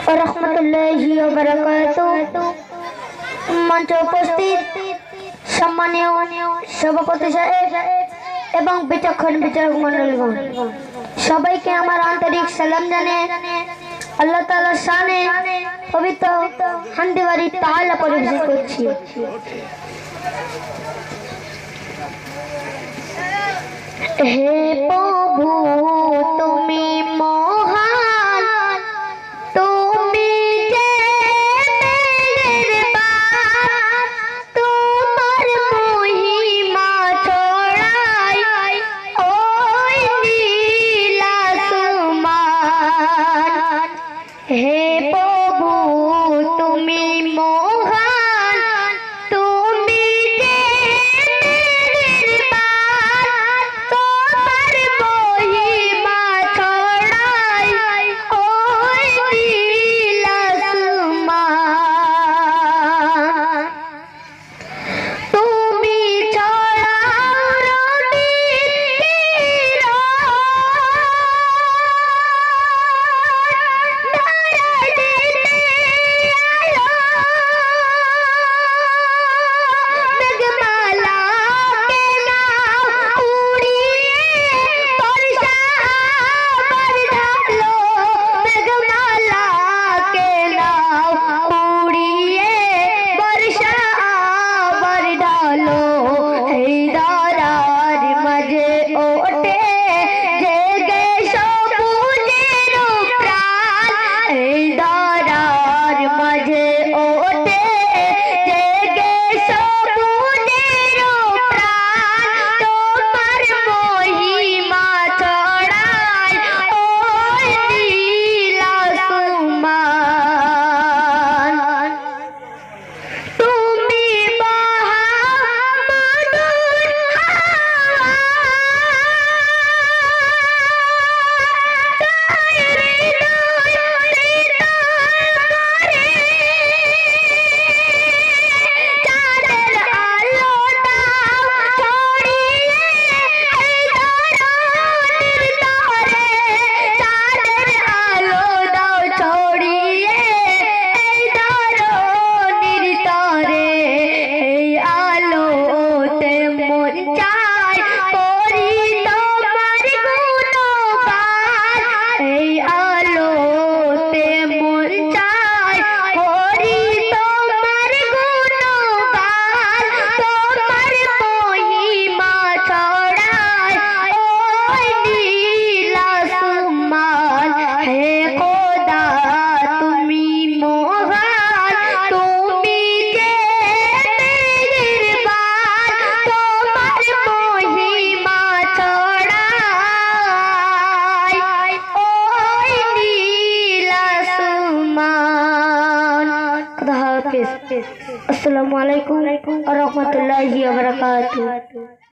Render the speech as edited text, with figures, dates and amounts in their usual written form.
ওয়া রাহমাতুল্লাহি ওয়া বারাকাতুহু। মঞ্চে উপস্থিত সম্মানীয় সভাপতি সাহেব এবং বিচক্ষণ বিচারক মণ্ডলীগণ, সবাইকে আমার আন্তরিক সালাম জানিয়ে আল্লাহ তাআলার শানে পবিত্র হামদে বাড়ি তাআলা পরিবেশন করছি। হে প্রভু তুমি মহান, তুমি যে মেহেরবান, তোমার মহিমা ছড়াই ওই নীল আসমান। হে প্রভু তুমি মহান, তুমি যে মেহেরবান, তোমার মহিমা ছড়াই ওই নীল আসমান। তুমি ছড়াও রবির আসসালামু আলাইকুম ওয়া রাহমাতুল্লাহি ওয়া বারাকাতুহু।